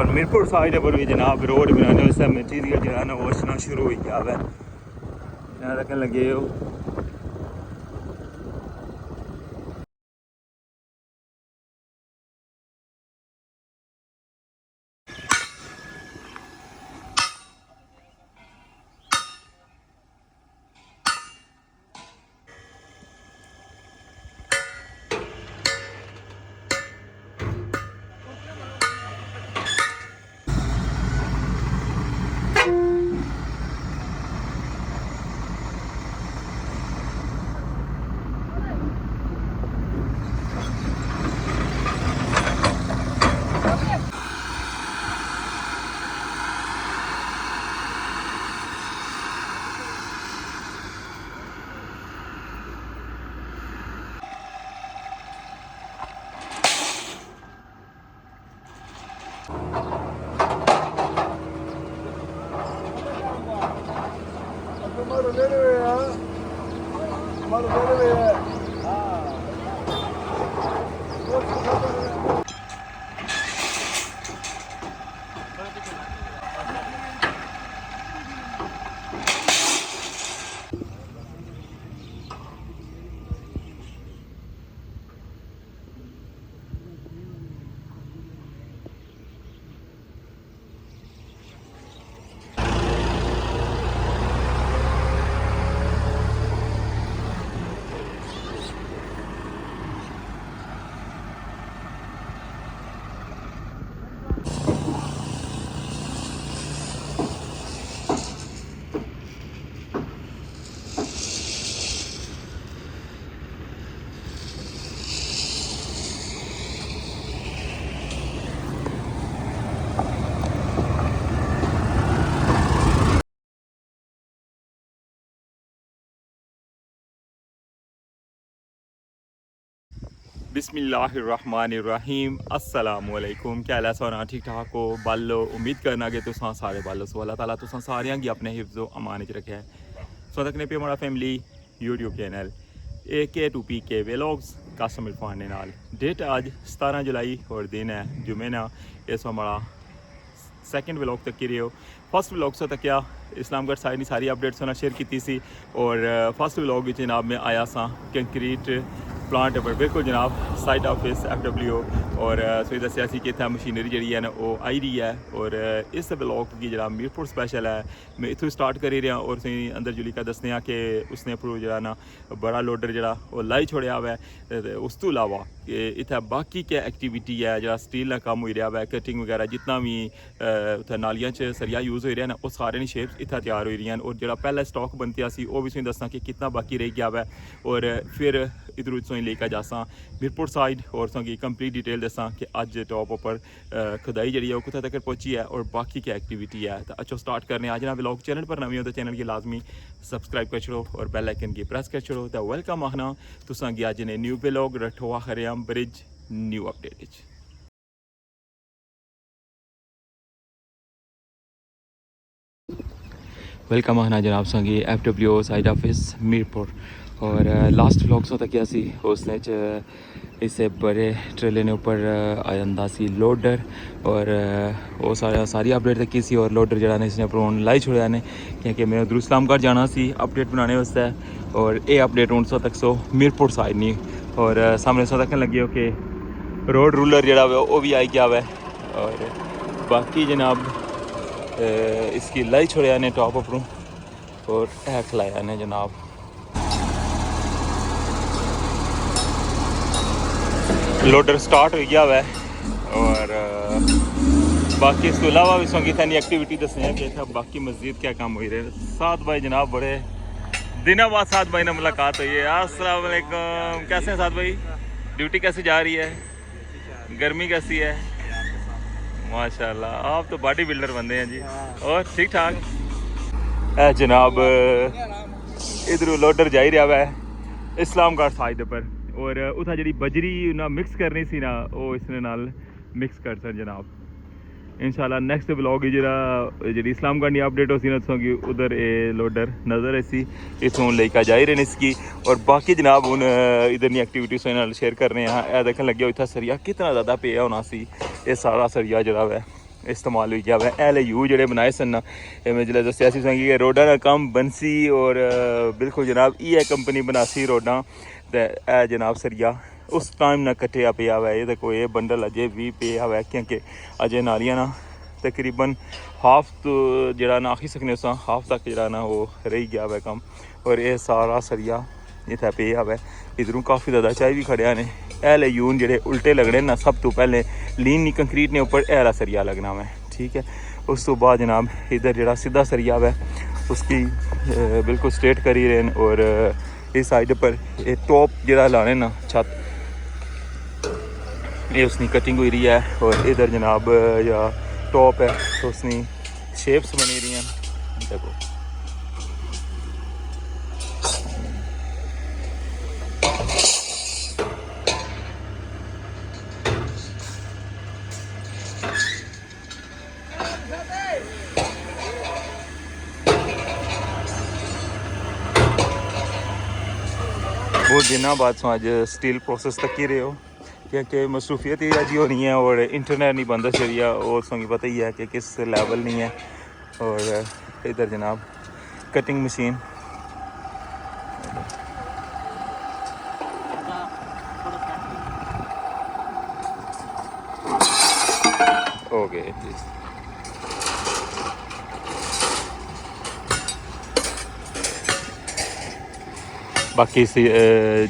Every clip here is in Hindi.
और मीरपुर साइड पर भी जनाब रोड बनाने वास्ते मटीरियल जो है ना वो आना शुरू हो गया है। यहाँ रखने लगे हो बिस्मिल्लाहिर्रहमानिर्रहीम अस्सलामुअलैकुम। क्या हाल सोना ठीक ठाक हो बालो। उम्मीद करना कि तुसां सारे बालो सो अल्लाह ताला तुसां सारियां गी अपने हिफ्ज़ो अमान च रखे सो तकने पे हमारा family YouTube channel AK2PK vlogs कासम इरफान ने नाल। डेट आज 17 जुलाई और दिन है जुमे ना। इस हमारा सैकेंड व्लॉग तक की रहे हो। फर्स्ट व्लॉग से तक क्या इस्लामगढ़ साइड की सारी अपडेट्स होना शेयर की सी और फर्स्ट व्लॉग जनाब में आया सा कंक्रीट प्लांट पर बिल्कुल जनाब साइड ऑफिस FWO और सो दसिया कि इतना मशीनरी जी है ना वो आई रही है और इस ब्लॉग की जनाब मीरपुर स्पैशल है। मैं इतों स्टार्ट करी रहा और अंदर जुली का दसने कि उसने उपर जरा ना बड़ा लोडर जरा वो लाई छोड़िया हुआ है। उस तो अलावा कि इतना बाकी क्या एक्टिविटी है जरा स्टील का काम हो रहा है कटिंग वगैरह जितना भी उत्थे नालियां च सरिया यूज़ हो रहा है ना वो सारे शेप्स इतना तैयार हो रही हैं और जो पहला स्टॉक बनती सी वो भी दसना कि कितना बाकी रह गया है और फिर इधर उधर लेकर जासा मीरपुर साइड और की कंप्लीट डिटेल दसा कि अज टॉप पर खुदाई जी है कितने तक पहुंची है और बाकी क्या एक्टिविटी है। तो अच्छो स्टार्ट करने आज ना व्लॉग चैनल पर नवी हो तो चैनल की लाजमी सब्सक्राइब कर छोड़ो और बेल आइकन की प्रेस कर छोड़ो। तो वेलकम आखना तुसा की अज ने new vlog Rathoa Haryam bridge new update. Welcome आखना जनाब संगी FWO साइड ऑफिस मीरपुर और लास्ट व्लॉग सो तक सी उसने इससे बड़े ट्रेले ने ऊपर आ जाता सी लोडर और वो सारी अपडेट तक सी और लोडर जरा ने इसने उपर लाई छोड़ा ने क्योंकि मैं उधर इस्लामगढ़ जाना सी अपडेट बनाने वास्ते और ये अपडेट हूँ सो तक सो मीरपुर साइड नहीं और सामने सो तक लगे हो कि रोड रूलर जरा वो भी आई गया हुआ है और बाकी जनाब इसकी लाई छोड़िया ने टॉप उपरों और खिलाया ने जनाब। लोडर स्टार्ट हो गया हुआ है और बाकी इसके अलावा भी संगीत एक्टिविटी दसने हैं कि बाकी मस्जिद क्या काम हो रहे। साद भाई जनाब बड़े दिनों बाद साद भाई ने मुलाकात हुई है। अस्सलाम वालेकुम, कैसे हैं साद भाई? ड्यूटी कैसी जा रही है? गर्मी कैसी है? माशाल्लाह आप तो बॉडी बिल्डर बंदे हैं जी। और ठीक ठाक जनाब इधर लोडर जा ही रहा है इस्लामगढ़ साइड पर और उतना जी बजरी ना मिक्स करनी सी ना वो इसने नाल मिक्स कर सर जनाब। इंशाल्लाह नेक्स्ट ब्लॉग जरा जी इस्लामगढ़ की अपडेट होती ना कि उधर ये लोडर नज़र ऐसी इतों लेकर जा रहे हैं इसकी और बाकी जनाब हूँ इधर की एक्टिविटीज शेयर कर रहे हैं। यह देखने लगे इतना सरिया कितना ज़्यादा पे होना सी ये सारा सरिया जरा है इस्तेमाल हुई गया है। LAU जेह्ड़े बनाए सन ना, मैं जिसलै दस्सेआ सी कि रोडा का कम्म बनसी और बिल्कुल जनाब इ'यै कंपनी बनासी रोडां ते जनाब सरिया उस टाइम ना कट्टेआ पेआ हुआ है। कोई एह् बंडल अजे भी पेआ हुआ है क्योंकि अजे नालियां ना तकरीबन हाफ तो जेह्ड़ा ना आखी सकने उस हाफ तक जेह्ड़ा ना वो रेही गया हुआ है कम्म, और ये सारा सरिया इत्थै पेआ हुआ है। इधरों काफ़ी ज़्यादा चाय भी खड़े ने। LAU जेह्ड़े उल्टे लगने ना, सब तो पहले लीन कंक्रीट ने उप्पर ऐला सरिया लगना है, ठीक है। उस तो बाद जनाब इधर जेह्ड़ा सीधा सरिया है उसकी बिल्कुल स्ट्रेट करी रहे हैं, और इस साइड पर ये टॉप जेह्ड़ा लाने ना छत ये उसकी कटिंग हुई रही है, और इधर जनाब या टॉप है तो उसकी शेप्स बनी रही हैं। देखो बहुत दिनों बाद सो अज स्टील प्रोसेस तक ही रहे हो क्योंकि मसरूफियत ही अजी होनी है, और इंटरनेट नहीं बंद चलिया, और सो पता ही है कि किस लेवल नहीं है। और इधर जनाब कटिंग मशीन हो गए। बाकी इस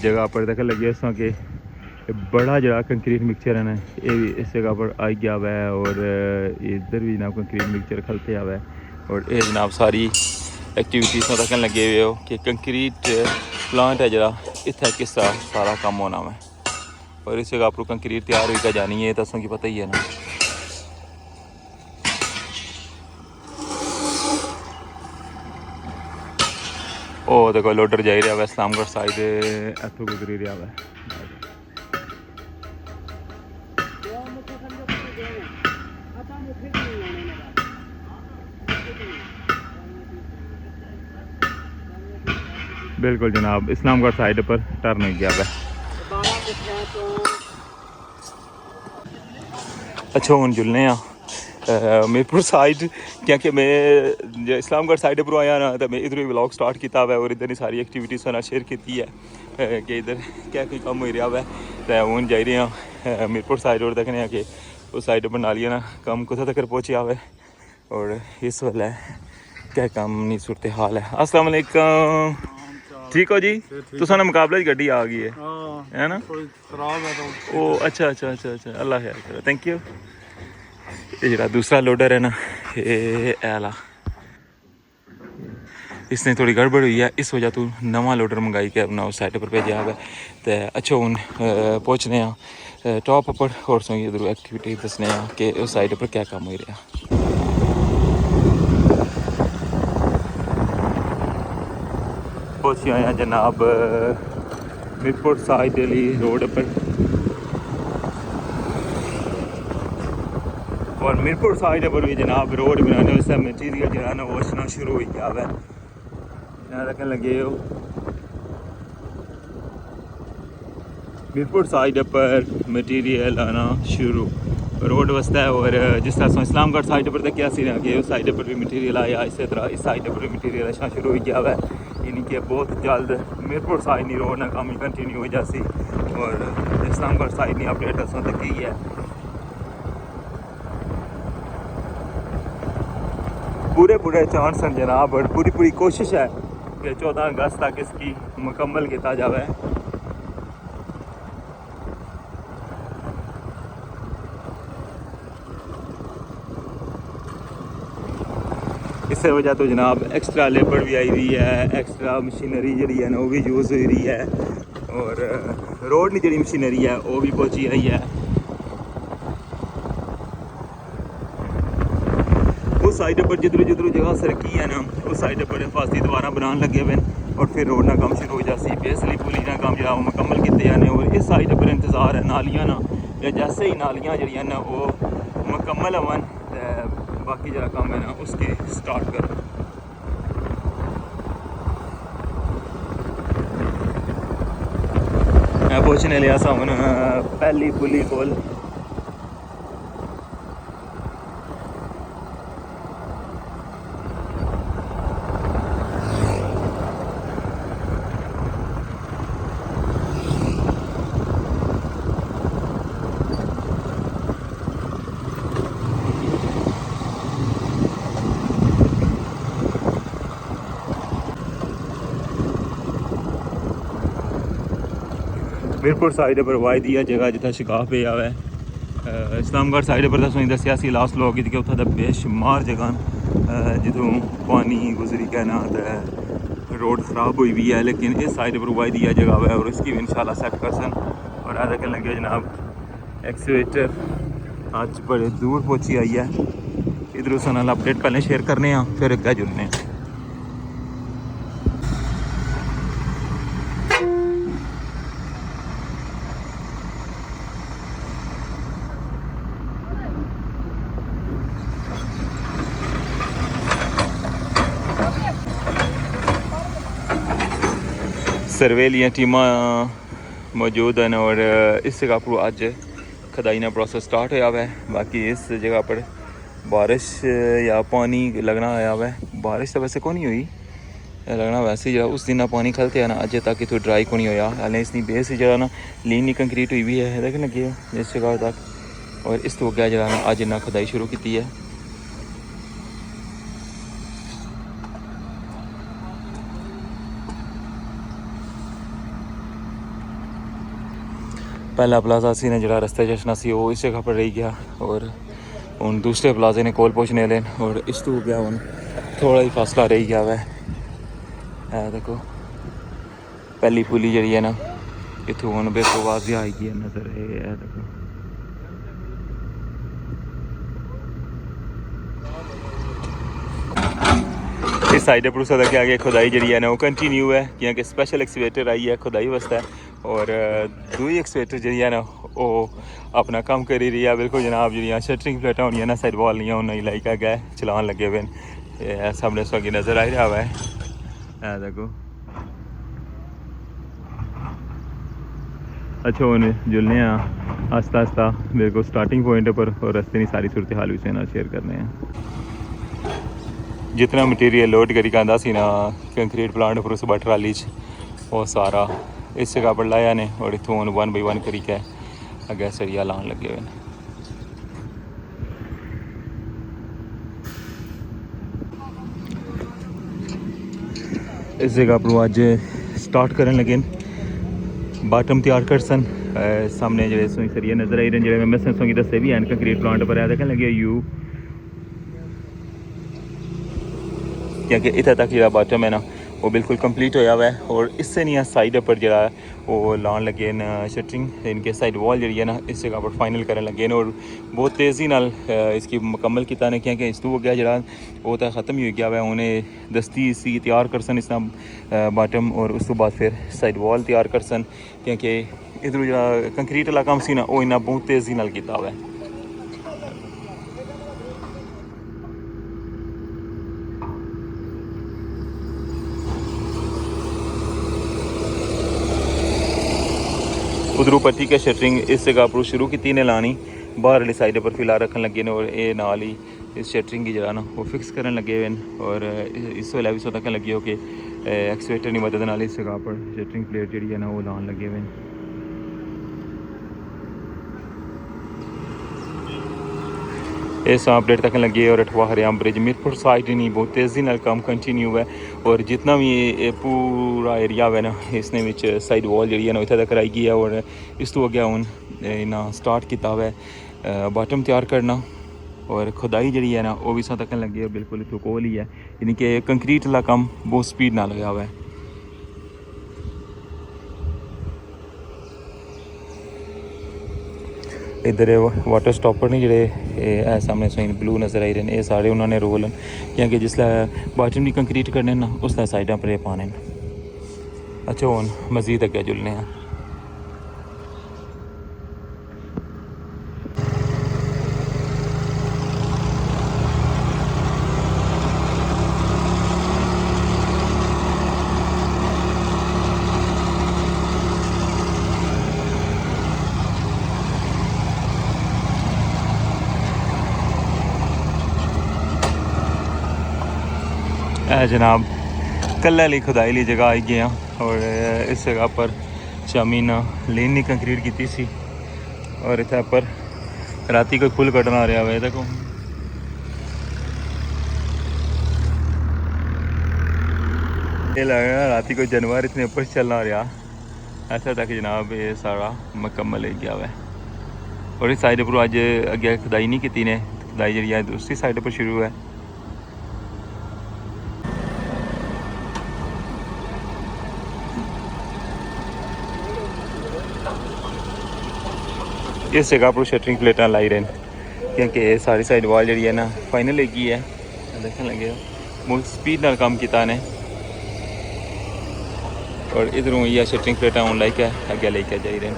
जगह पर देख लगे इस कि बड़ा जरा कंक्रीट मिक्सचर है ना, ये भी इस जगह पर आई गया हुआ है, और इधर भी जनाब कंक्रीट मिक्सचर खलते हुआ है। और ये जनाब सारी एक्टिविटीज़ तक लगे हुए हो कि कंक्रीट प्लांट है जरा इतना किस सारा काम होना है, और इस जगह पर कंक्रीट तैयार होकर जानी है, दसों की पता ही है ना। ਉਹ ਦੇਖੋ ਲੋਡਰ ਜਾ ਰਿਹਾ ਵਾ ਇਸਲਾਮਗੜ੍ਹ ਸਾਈਡ ਇੱਥੋਂ ਗੁਜ਼ਰੀ ਰਿਹਾ ਵਾ। बिल्कुल जनाब इस्लामगढ़ साइड पर टर्न हो गया है। अच्छा हूँ जुलने मीरपुर साइड क्योंकि मैं इस्लामगढ़ साइड पर आया ना, तो मैं इधर ही व्लॉग स्टार्ट किया हुआ है, और इधर ही सारी एक्टिविटीज़ सारा शेयर की है कि इधर क्या कोई कम हो रहा है। तो हूँ जा रहे हैं मीरपुर साइड, और देखने कि उस साइड पर नालियां ना कम कुत्थे तक पहुँचा हुआ है, और इस वेले क्या कम नहीं सूरत हाल है। अस्सलाम वालेकुम, ठीक हो जी? तुसा ना मुकाबले गड्डी आ गई है ना? ओ अच्छा अच्छा अच्छा अच्छा, अल्लाह खैर करो, थैंक यू। ये जरा दूसरा लोडर है ना, ये ऐला इसने थोड़ी गड़बड़ हुई है, इस वजह तो नवा लोडर मंगाई के अपना उस साइड पर भेजा है। तो अच्छा हूँ पहुँचने टॉप पर, और सो इधर एक्टिविटी दसने कि उस साइड पर क्या काम हो रहा। पहुँचे आए जनाब मीरपुर साइड रोड पर, और मीरपुर साइड पर भी जनाब रोड बनाने वास्ते मटीरियल जो है ना वो आना शुरू हो गया है। यहाँ रखने लगे हो मीरपुर साइड पर मटीरियल आना शुरू रोड वास्ते, और जिस तरह इस्लामगढ़ साइड पर क्या सी कि उस साइड पर भी मटीरियल आया, इसी तरह इस साइड पर भी मटीरियल आना शुरू हो गया है। यानी कि बहुत जल्द मीरपुर साइड नहीं रोड ना काम कंटिन्यू हो जासी, और इस्लामगढ़ साइड नहीं अपडेट असों तक ही है। पूरे चांस हैं जनाब, और पूरी कोशिश है कि 14 अगस्त तक इसकी मुकम्मल किया जाए। इस वजह तो जनाब एक्स्ट्रा लेबर भी आई हुई है, एक्स्ट्रा मशीनरी जी है ना वो भी यूज़ हो रही है, और रोड की जी मशीनरी है वो भी पहुँची आई है। उस साइड पर जिधरों जगह सरकी है ना उस साइड पर हिफाजती दोबारा बनाने लगे हुए, और फिर रोड ना काम शुरू हो जाती, बेसली पुली ना काम जो मुकम्मल किए जाने। और इस साइड पर इंतज़ार है नालियां ना, या जैसे ही नालियां जड़ियाँ ना वो मुकम्मल अवन बाकी जरा काम है ना उसके स्टार्ट कर। मैं पहुँचने लिया सा हूँ पहली पुली कोल, मीरपुर साइड पर वायदी है जगह जितना शिकाफ पे आवा है इस्लामगढ़ साइड पर तो दसिया सी लास्ट लोग कि उत्थै दा बेशुमार जगह जितों पानी गुजरी कहना रोड ख़राब हुई भी है लेकिन इस साइड पर वायदी है जगह है और इसकी भी इंशाल्लाह सेट कर सन और आधा कहने लगे जनाब एक्सवेटर अज बड़े दूर पहुंची आई है इधर उस नाल अपडेट पहले शेयर करने फिर अग्गें जुड़ने सर्वेलियाँ टीमां मौजूद हैं और इस जगह पर अज खदाई का प्रोसेस स्टार्ट होया है बाकी इस जगह पर बारिश या पानी लगना आया हुआ है बारिश तो वैसे को नहीं हुई लगना वैसे ही उस दिन पानी खलते है ना अज तक इतों ड्राई को नहीं होया हाले इसकी बेस जगह ना लीनी कंक्रीट हुई भी है देख लगे इस जगह तक और इस तो अगर जगह अज इन्ना खदाई शुरू की है पहला प्लाजा सी ने जरा रस्ते चढ़ना सी वो इस जगह पर रह गया और हूँ दूसरे प्लाजे ने कोल पहुँचने लेन और इस तो गया हूँ थोड़ा ही फासला रह गया वै देखो पहली पुली जी है ना इतों हूँ बिल्कुल वाज़िह आई गई नज़र है देखो इस साइड पर उसका क्या आगे खुदाई जी है ना वो कंटिन्यू है क्योंकि स्पेशल एक्सवेटर आई है खुदाई वास्ते और दूई एक्सवेटर जी है ना वो अपना काम कर रही है बिल्कुल जनाब जी शटरिंग प्लेटा होनी ना साइड वॉल नहीं उन्हें लाइक गए चलान लगे हुए सामने सगी नज़र आ रहा है देखो अच्छा हूँ जुलने आस्ता आस्ता मेरे को स्टार्टिंग पॉइंट पर और रस्ते की सारी सूरत हाल भी ना शेयर करने हैं जितना मटीरियल लोड करी आंदा सी ना कंक्रीट प्लांट पर उस ट्राली वो सारा इस जगह पर लाया ने और इतों 1 बाय 1 करी के अगे सरिया लान लगे हुए इस जगह पर अज स्टार्ट करन लगे बाटम तैयार कर सन सामने जो सरिया नज़र आई रहे जो मैं सोंगी दसे भी हैं कंक्रीट प्लांट पर देखें लगे यू क्योंकि इतना तक जो बाटम है ना वो बिल्कुल कंप्लीट होया हुआ है और इससे नहीं साइड पर जो वो लान लगे न शटरिंग इनके साइड वॉल जी है ना इस जगह पर फाइनल करने लगे और बहुत तेज़ी नाल इसकी मुकम्मल किया ने क्योंकि इस तो गया जरा वो तो ख़त्म ही हो गया हुआ उन्हें दस्ती सी तैयार कर सन इसना बाटम और उस तो बाद फिर साइड वॉल तैयार कर सन क्योंकि इधर जो कंक्रीट वाला काम सी ना वो इन्ना बहुत तेज़ी नाल किया हुआ है उधरों पट्टी के शटरिंग इस जगह पर शुरू की ने लानी बाहर वाली साइड पर फिलहाल रखन लगे ने और ये नाल ही इस शटरिंग की जगह ना वो फिक्स करन लगे हुए और इस वेले भी सो तक लगी हो कि एक्सवेटर की मदद नाल इस जगह पर शटरिंग प्लेट जी है ना वो लान लगे हुए इस अपडेट तक लगे और अठवा हरियाम ब्रिज मीरपुर साइड नहीं बहुत तेज़ी नाल काम कंटिन्यू है और जितना भी ये पूरा एरिया है ना इसने विच साइड वॉल जी है ना इतना तक आई गई है और इस तो अगे हूँ इन्ना स्टार्ट किया हुआ है बाटम तैयार करना और खुदाई जी है ना वो भी तक लगे बिल्कुल इतों कोल ही है यानी कि कंक्रीट वाला काम बहुत स्पीड नाल होया हुआ है इधर वाटर स्टॉपर नहीं जोड़े सामने सोइन ब्लू नज़र आई रहे हैं ये सारे उन्होंने रोल हैं क्योंकि जिसलै बाटम की कंक्रीट करने ना उसलै साइडों पर पाने अच्छा हूँ मजीद अगे जुलने हैं जनाब कल्ले ली खुदाई ली जगह आई गए और इस जगह पर शामी ना लेन नहीं कंक्रीट की सी और इतना पर राती कोई पुल कटना रहा हुआ देखो ये लग रहा राती कोई जानवर इतने ऊपर चलना रहा ऐसा तक जनाब ये सारा मुकम्मल हो गया हुआ है। और इस साइड पर अज अगे खुदाई नहीं की ने, खुदाई जी है दूसरी साइड पर शुरू है। इस जगह पर शटरिंग प्लेटा लाई रहे क्योंकि सारी साइड वॉल जी है ना फाइनल लगी है। देखने लगे बहुत स्पीड नाल काम किया ने। और इधरों ये शटरिंग प्लेटा हूँ लाइक है अगे लेके जा रहे हैं।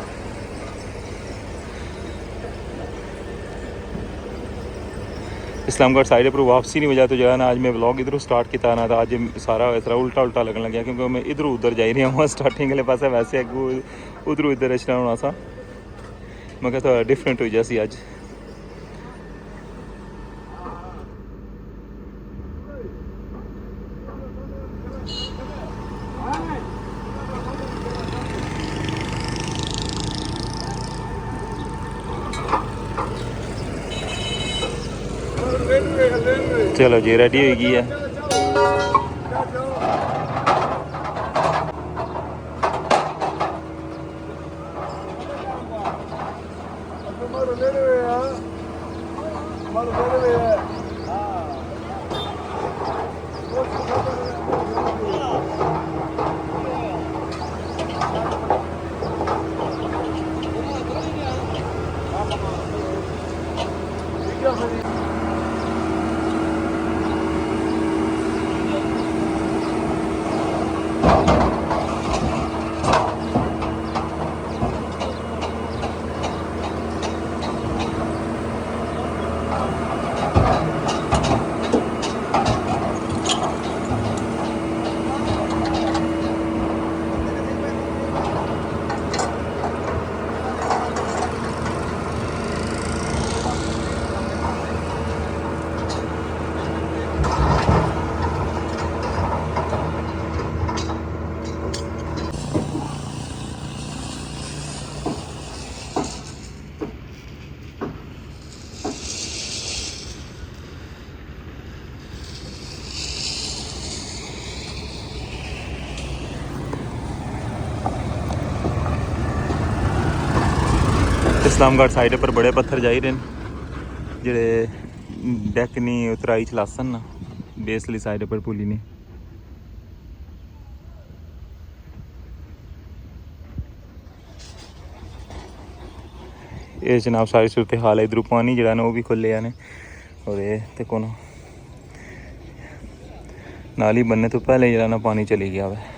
इस्लामगढ़ साइड पर वापसी नहीं वजह तो जो है ना आज मैं व्लॉग इधरों स्टार्ट किया ना, तो आज सारा इस तरह उल्टा उल्टा लगन लगे क्योंकि मैं इधरों उधर जा रही हूँ स्टार्टिंग वाले पास वैसे अगू उधरों इधर रचना होना सा। मैं कहता डिफरेंट हो जैसी अज। चलो जी रेडी हो गई है। इस्लामगढ़ साइड पर बड़े पत्थर जा रहे हैं जेड़े डैक नहीं उतराई चलासन ना बेसली साइड पर पुली ने। ये जनाब सारी सूरत हाल है। इधरों पानी जरा ना वो भी खुले ने और ये तो को नाली बनने तो पहले जरा ना पानी चली गया है।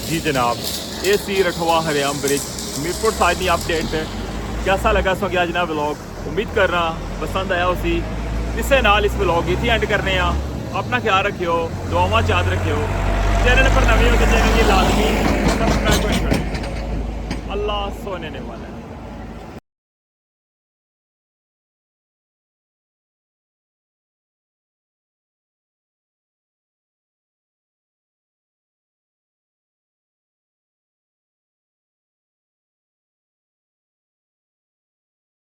जी जनाब ये सी रठवा हरियाम ब्रिज मीरपुर साइड की अपडेट कैसा लगा सो गया जनाब व्लॉग। उम्मीद कर रहा पसंद आया उसी इसे नाल इस व्लॉग इतनी एंड करने। अपना ख्याल रखियो, दुआवां याद रखियो। चैनल पर नवी हो तो चैनल की लाजमी सब्सक्राइब करें। अल्लाह सोने वाला है।